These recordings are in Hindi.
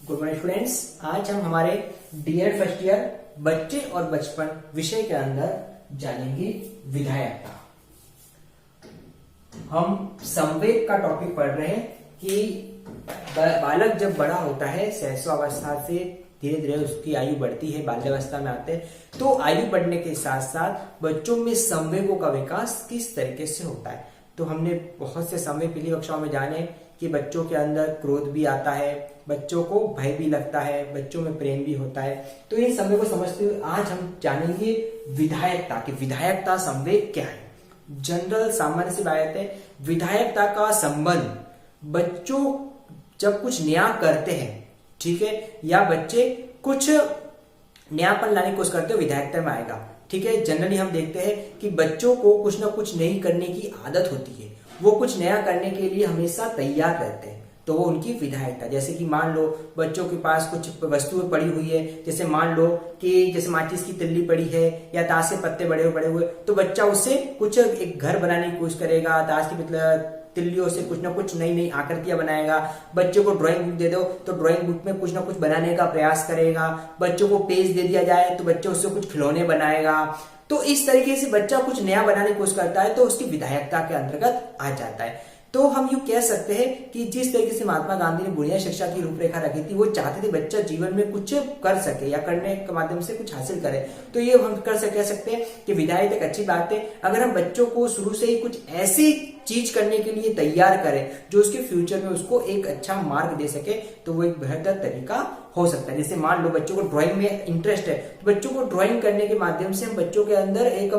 Good morning students. आज हम हमारे डीएड फर्स्ट ईयर बच्चे और बचपन विषय के अंदर जानेंगे विधायकता। हम संवेग का टॉपिक पढ़ रहे हैं कि बालक जब बड़ा होता है शैशवावस्था से धीरे धीरे उसकी आयु बढ़ती है, बाल्यावस्था में आते हैं, तो आयु बढ़ने के साथ साथ बच्चों में संवेगों का विकास किस तरीके से होता है। तो हमने बहुत से संवेग पिछली कक्षाओं में जाने कि बच्चों के अंदर क्रोध भी आता है, बच्चों को भय भी लगता है, बच्चों में प्रेम भी होता है। तो इन संवेग को समझते हुए आज हम जानेंगे विधायकता कि विधायकता संवेग क्या है। जनरल सामान्य सी बात है, विधायकता का संबंध बच्चों जब कुछ नया करते हैं, ठीक है, या बच्चे कुछ नयापन लाने की कोशिश करते हो, विधायकता में आएगा। ठीक है, जनरली हम देखते हैं कि बच्चों को कुछ ना कुछ नई करने की आदत होती है, वो कुछ नया करने के लिए हमेशा तैयार रहते हैं, तो वो उनकी विधायकता। जैसे कि मान लो बच्चों के पास कुछ वस्तुएं पड़ी हुई है, जैसे मान लो कि जैसे माचिस की तिल्ली पड़ी है या ताश के पत्ते बड़े हुए, तो बच्चा उससे कुछ एक घर बनाने की कोशिश करेगा, ताश की तिल्लियों से कुछ ना कुछ नई नई आकृतियां बनाएगा। बच्चों को ड्राइंग बुक दे दो तो ड्राइंग बुक में कुछ ना कुछ बनाने का प्रयास करेगा। बच्चों को पेज दे दिया जाए तो बच्चा उससे कुछ खिलौने बनाएगा। तो इस तरीके से बच्चा कुछ नया बनाने की कोशिश करता है, तो उसकी विधायकता के अंतर्गत आ जाता है। तो हम यूं कह सकते हैं कि जिस तरीके से महात्मा गांधी ने बुनियादी शिक्षा की रूपरेखा रखी थी, वो चाहते थे बच्चा जीवन में कुछ कर सके या करने के माध्यम से कुछ हासिल करे। तो ये हम कह सकते हैं कि विधायकता एक अच्छी बात है। अगर हम बच्चों को शुरू से ही कुछ ऐसी चीज करने के लिए तैयार करें जो उसके फ्यूचर में उसको एक अच्छा मार्ग दे सके, तो वो एक बेहतर तरीका हो सकता है। जैसे मान लो बच्चों को ड्राइंग में इंटरेस्ट है, तो बच्चों को ड्राइंग करने के माध्यम से हम बच्चों के अंदर एक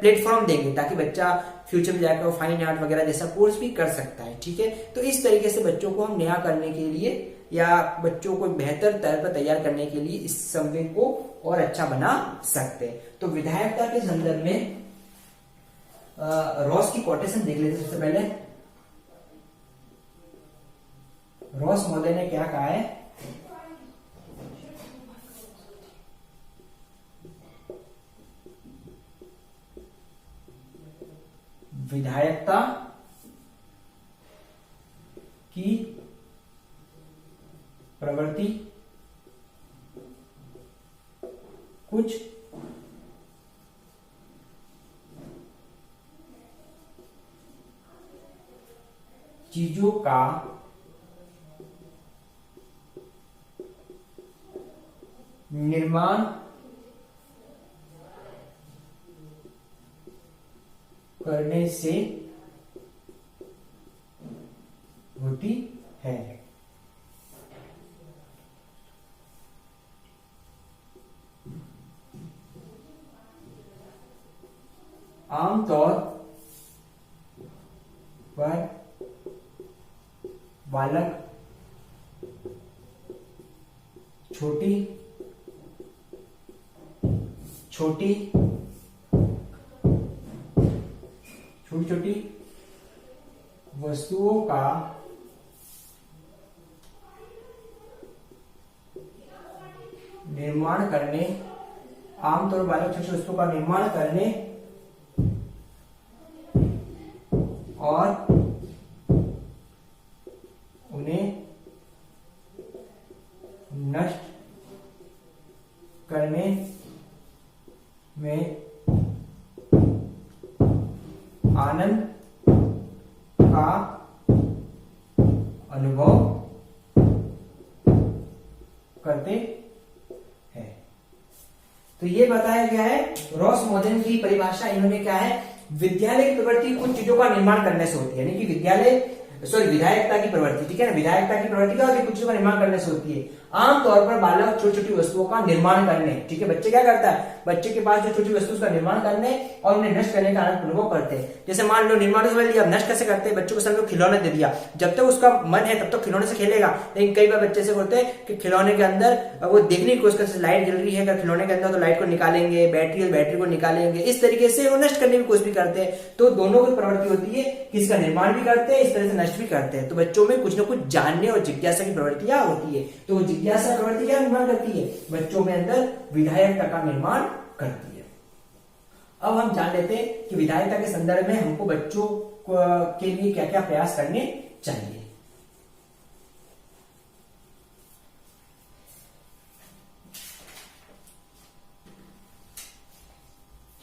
प्लेटफॉर्म देंगे ताकि बच्चा फ्यूचर में जाकर फाइन आर्ट वगैरह जैसा कोर्स भी कर सकता है। ठीक है, तो इस तरीके से बच्चों को हम नया करने के लिए या बच्चों को बेहतर तरह पर तैयार करने के लिए इस संवेग को और अच्छा बना सकते हैं। तो विधायकता के संदर्भ में रॉस की कोटेशन देख लेते हैं। सबसे पहले रॉस महोदय ने क्या कहा है, विधायकता की प्रवृत्ति कुछ चीजों का निर्माण करने से होती है। आमतौर पर बालक छोटी छोटी वस्तुओं का निर्माण करने, आमतौर पर बालक छोटी वस्तुओं का निर्माण करने और उन्हें नष्ट करने में आनंद का अनुभव करते हैं। तो ये बताया गया है रॉस महोदय की परिभाषा। इन्होंने क्या है, विद्यालय की प्रवृत्ति कुछ चीजों का निर्माण करने से होती है, यानी कि विधायकता की प्रवृत्ति, ठीक है ना, विधायकता की प्रवृत्ति क्या होती है, कुछ चीजों का निर्माण करने से होती है। आमतौर पर बालक छोटी छोटी वस्तुओं का निर्माण करने, ठीक है, बच्चे क्या करता है, बच्चे के पास जो छोटी वस्तु उसका निर्माण करने और उन्हें नष्ट करने का अनुभव करते हैं। जैसे मान लो निर्माण से लिया, नष्ट कैसे करते हैं, बच्चों को समझो खिलौने दे दिया, जब तक उसका मन है तब तक खिलौने से खेलेगा। लेकिन कई बार बच्चे से बोलते हैं कि खिलौने के अंदर वो देखने की कोशिश करते, लाइट जल रही है अगर खिलौने के अंदर तो लाइट को निकालेंगे, बैटरी को निकालेंगे, इस तरीके से वो नष्ट करने की कोशिश भी करते हैं। तो दोनों की प्रवृत्ति होती है कि इसका निर्माण भी करते हैं, इस तरह से नष्ट भी करते हैं। तो बच्चों में कुछ ना कुछ जानने और जिज्ञासा की प्रवृत्तियां होती है। तो वो जिज्ञासा प्रवृत्ति क्या निर्माण करती है, बच्चों में अंदर विधायकता का निर्माण करती है। अब हम जान लेते हैं कि विधायकता के संदर्भ में हमको बच्चों के लिए क्या क्या प्रयास करने चाहिए।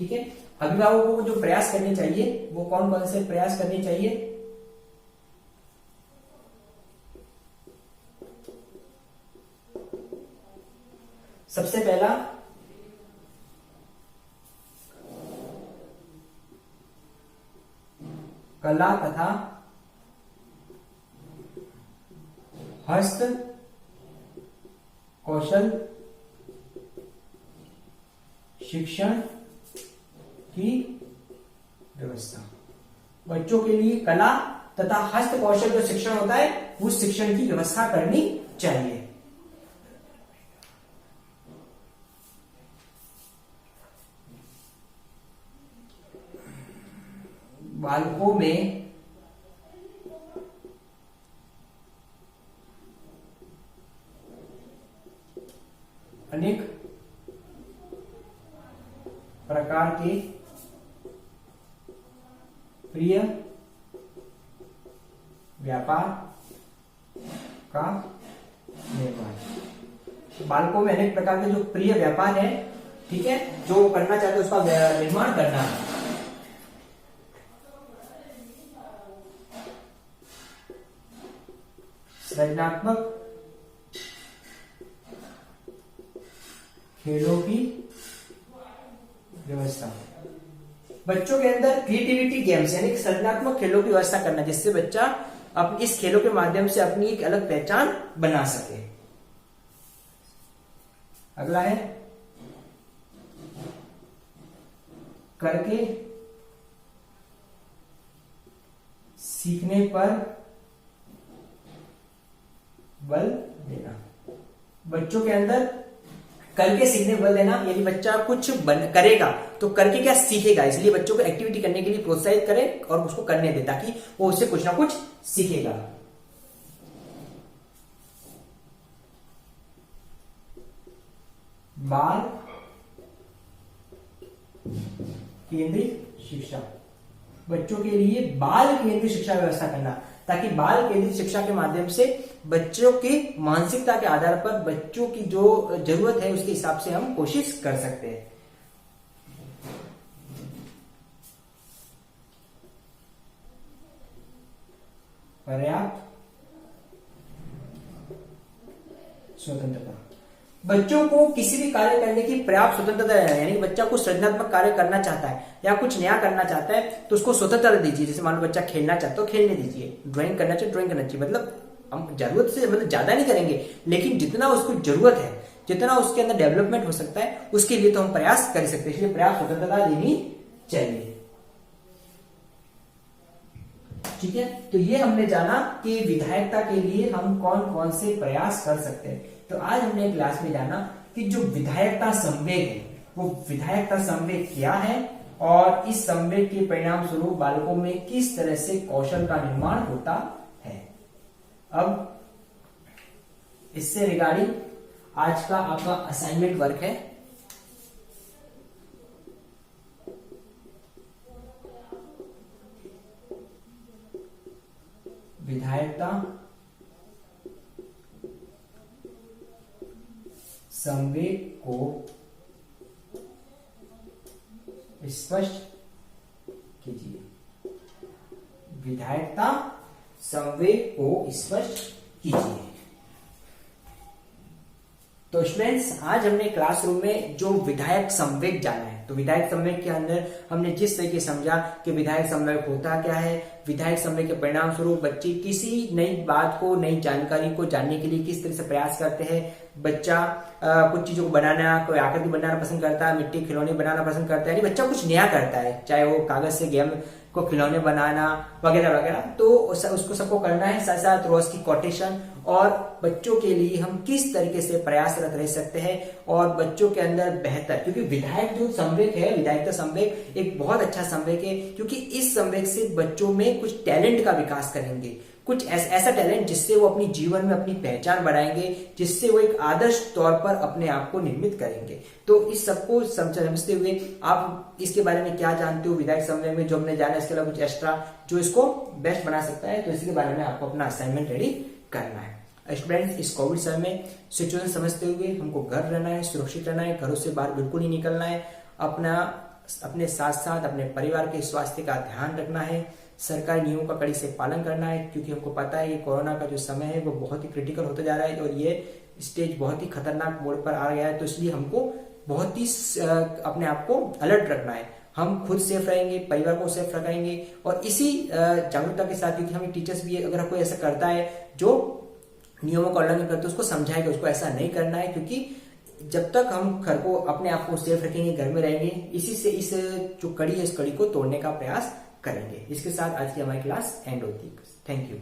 ठीक है। अभिभावकों को जो प्रयास करने चाहिए वो कौन कौन से प्रयास करने चाहिए? सबसे पहला कला तथा हस्त कौशल शिक्षण की व्यवस्था। बच्चों के लिए कला तथा हस्त कौशल जो शिक्षण होता है उस शिक्षण की व्यवस्था करनी चाहिए। बालकों में अनेक प्रकार के प्रिय व्यापार का निर्माण। बालकों में अनेक प्रकार के जो प्रिय व्यापार है, ठीक है, जो करना चाहते हैं उसका निर्माण करना है। सृजनात्मक खेलों की व्यवस्था। बच्चों के अंदर क्रिएटिविटी गेम्स यानी सृजनात्मक खेलों की व्यवस्था करना, जिससे बच्चा अपनी इस खेलों के माध्यम से अपनी एक अलग पहचान बना सके। अगला है करके सीखने पर बल देना। बच्चों के अंदर करके सीखने पर बल देना, यानी बच्चा कुछ करेगा तो करके क्या सीखेगा, इसलिए बच्चों को एक्टिविटी करने के लिए प्रोत्साहित करें और उसको करने दे ताकि वो उससे कुछ ना कुछ सीखेगा। बाल केंद्रित शिक्षा। बच्चों के लिए बाल केंद्रित शिक्षा व्यवस्था करना, ताकि बाल केंद्रित शिक्षा के माध्यम से बच्चों की मानसिकता के आधार पर बच्चों की जो जरूरत है उसके हिसाब से हम कोशिश कर सकते हैं। पर्याप्त स्वतंत्रता। बच्चों को किसी भी कार्य करने की पर्याप्त स्वतंत्रता है, यानी बच्चा कुछ सृजनात्मक कार्य करना चाहता है या कुछ नया करना चाहता है तो उसको स्वतंत्रता दीजिए। जैसे मान लो बच्चा खेलना चाहता है तो खेलने दीजिए, ड्राइंग करना चाहिए ड्राइंग करना चाहिए। मतलब हम जरूरत से मतलब ज्यादा नहीं करेंगे, लेकिन जितना उसको जरूरत है, जितना उसके अंदर डेवलपमेंट हो सकता है उसके लिए तो हम प्रयास कर सकते हैं, इसलिए पर्याप्त स्वतंत्रता देनी चाहिए। ठीक है, तो ये हमने जाना कि विधायकता के लिए हम कौन कौन से प्रयास कर सकते हैं। तो आज हमने क्लास में जाना कि जो विधायकता संवेग है वो विधायकता संवेग क्या है और इस संवेग के परिणाम स्वरूप बालकों में किस तरह से कौशल का निर्माण होता है। अब इससे रिगार्डिंग आज का आपका असाइनमेंट वर्क है। विधायकता संवेग को स्पष्ट कीजिए। विधायकता संवेग को स्पष्ट कीजिए। तो स्टूडेंट्स आज हमने क्लासरूम में जो विधायक संवेग जाना है, तो विधायक संवेग के अंदर हमने जिस तरीके समझा कि विधायक संवेग होता क्या है, विधायक संवेग के परिणाम स्वरूप बच्चे किसी नई बात को, नई जानकारी को जानने के लिए किस तरह से प्रयास करते हैं। बच्चा कुछ चीजों को बनाना, कोई आकृति बनाना पसंद करता है, मिट्टी खिलौने बनाना पसंद करता है, यानी बच्चा कुछ नया करता है, चाहे वो कागज से गेम को खिलौने बनाना वगैरह वगैरह, तो उसको सबको करना है। साथ साथ रोज की कोटेशन और बच्चों के लिए हम किस तरीके से प्रयासरत रह सकते हैं और बच्चों के अंदर बेहतर, क्योंकि विधायक जो संवेग है, विधायकता संवेग एक बहुत अच्छा संवेग है, क्योंकि इस संवेग से बच्चों में कुछ टैलेंट का विकास करेंगे, कुछ ऐसा टैलेंट जिससे वो अपनी जीवन में अपनी पहचान बढ़ाएंगे, जिससे वो एक आदर्श तौर पर अपने आप को निर्मित करेंगे। तो इस सबको समझते हुए आप इसके बारे में क्या जानते हो विधायक संवेग में जो हमने जाना, इसके अलावा कुछ एक्स्ट्रा जो इसको बेस्ट बना सकता है, तो इसके बारे में आपको अपना असाइनमेंट रेडी करना है। स्टूडेंट्स, इस कोविड समय में सिचुएशन समझते हुए हमको घर रहना है, सुरक्षित रहना है, घरों से बाहर बिल्कुल नहीं निकलना है, अपना अपने साथ साथ अपने परिवार के स्वास्थ्य का ध्यान रखना है, सरकारी नियमों का कड़ी से पालन करना है, क्योंकि हमको पता है कि कोरोना का जो समय है वो बहुत ही क्रिटिकल होता जा रहा है और ये स्टेज बहुत ही खतरनाक मोड पर आ गया है। तो इसलिए हमको बहुत ही अपने आप को अलर्ट रखना है। हम खुद सेफ रहेंगे, परिवार को सेफ रखेंगे और इसी जागरूकता के साथ, क्योंकि हमें टीचर्स भी अगर कोई ऐसा करता है जो नियमों का उल्लंघन करते हैं उसको समझाएंगे, उसको ऐसा नहीं करना है, क्योंकि जब तक हम घर को अपने आप को सेफ रखेंगे, घर में रहेंगे, इसी से इस जो कड़ी है इस कड़ी को तोड़ने का प्रयास करेंगे। इसके साथ आज की हमारी क्लास एंड होती है। Thank you.